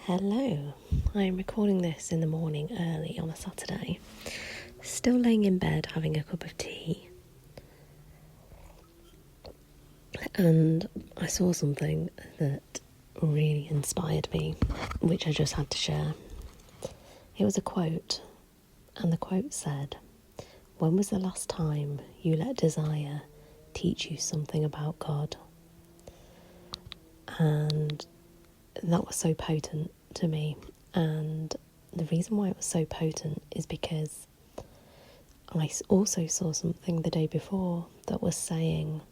Hello, I'm recording this in the morning early on a Saturday, still laying in bed having a cup of tea, and I saw something that really inspired me, which I just had to share. It was a quote, and the quote said, "When was the last time you let desire teach you something about God?" And that was so potent to me, and the reason why it was so potent is because I also saw something the day before that was saying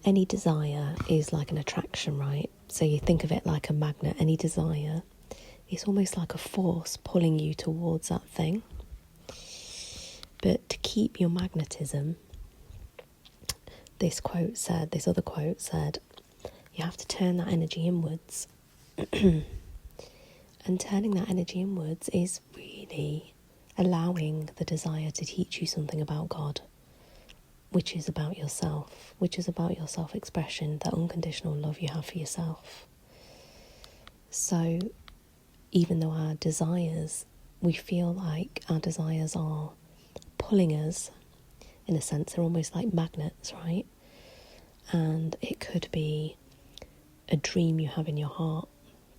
any desire is like an attraction, right? So you think of it like a magnet. Any desire is almost like a force pulling you towards that thing. But to keep your magnetism, this other quote said, you have to turn that energy inwards. And turning that energy inwards is really allowing the desire to teach you something about God, which is about yourself, which is about your self-expression, that unconditional love you have for yourself. So even though our desires, we feel like our desires are pulling us, in a sense, they're almost like magnets, right? And it could be a dream you have in your heart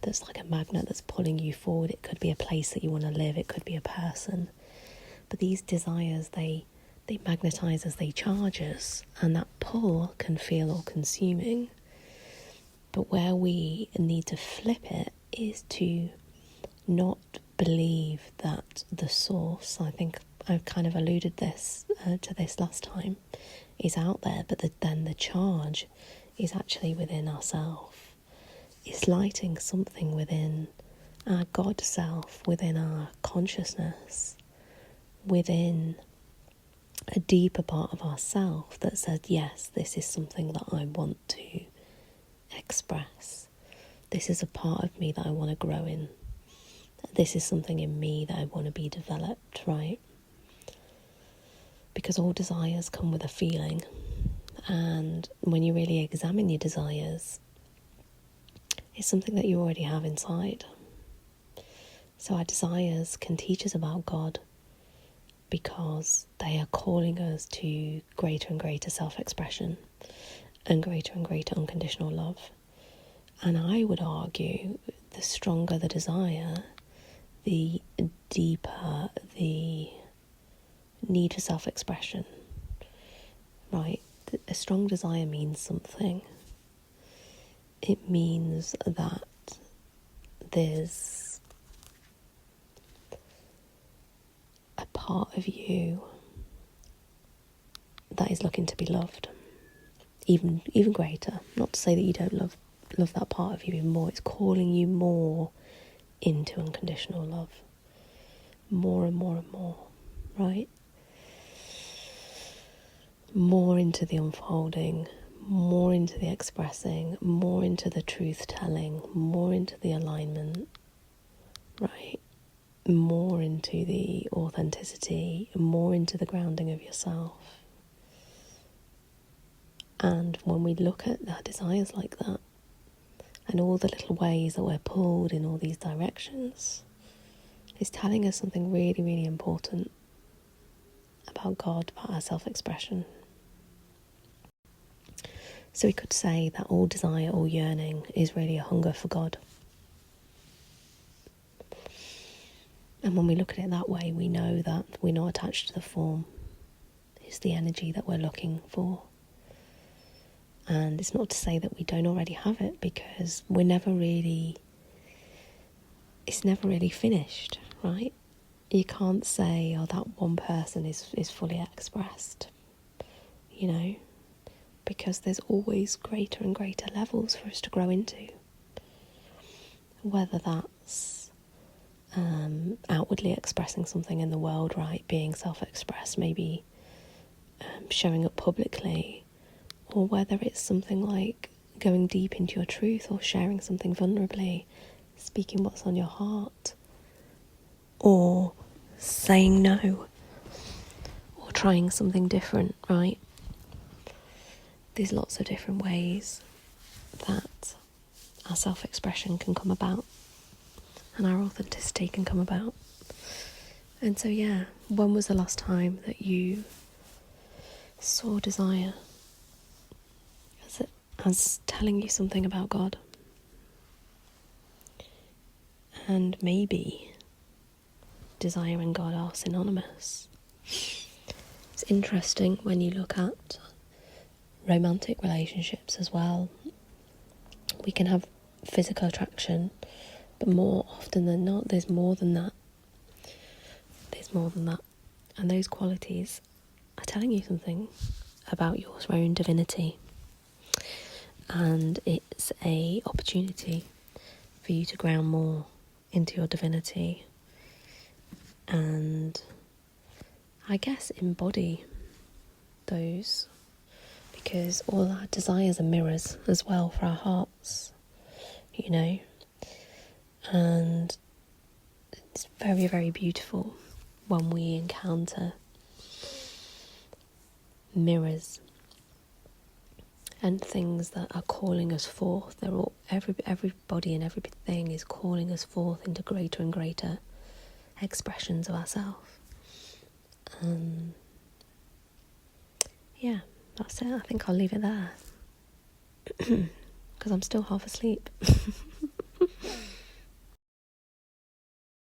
that's like a magnet that's pulling you forward. It could be a place that you want to live. It could be a person. But these desires, they magnetize us, they charge us, and that pull can feel all-consuming. But where we need to flip it is to not believe that the source, I think I've kind of alluded to this last time, is out there, but then the charge is actually within ourselves. It's lighting something within our God self, within our consciousness, within a deeper part of ourself that says, yes, this is something that I want to express. This is a part of me that I want to grow in. This is something in me that I want to be developed, right? Because all desires come with a feeling. And when you really examine your desires, it's something that you already have inside. So our desires can teach us about God because they are calling us to greater and greater self-expression and greater unconditional love. And I would argue the stronger the desire, the deeper the need for self-expression, right? A strong desire means something. It means that there's a part of you that is looking to be loved, even greater. Not to say that you don't love that part of you even more. It's calling you more into unconditional love, more and more and more, right? More into the unfolding, more into the expressing, more into the truth telling, more into the alignment, right? More into the authenticity, more into the grounding of yourself. And when we look at our desires like that, and all the little ways that we're pulled in all these directions, it's telling us something really, really important about God, about our self-expression. So we could say that all desire, all yearning is really a hunger for God. And when we look at it that way, we know that we're not attached to the form. It's the energy that we're looking for. And it's not to say that we don't already have it, because it's never really finished, right? You can't say, oh, that one person is fully expressed, because there's always greater and greater levels for us to grow into. Whether that's outwardly expressing something in the world, right? Being self-expressed, maybe showing up publicly, or whether it's something like going deep into your truth or sharing something vulnerably, speaking what's on your heart, or saying no, or trying something different, right? There's lots of different ways that our self-expression can come about and our authenticity can come about. And so when was the last time that you saw desire as telling you something about God? And maybe desire and God are synonymous. It's interesting when you look at romantic relationships as well. We can have physical attraction, but more often than not, there's more than that. And those qualities are telling you something about your own divinity. And it's an opportunity for you to ground more into your divinity and, I guess, embody those, because all our desires are mirrors as well for our hearts, and it's very, very beautiful when we encounter mirrors and things that are calling us forth. They're all, everybody and everything is calling us forth into greater and greater expressions of ourselves. That's it. I think I'll leave it there because I'm still half asleep.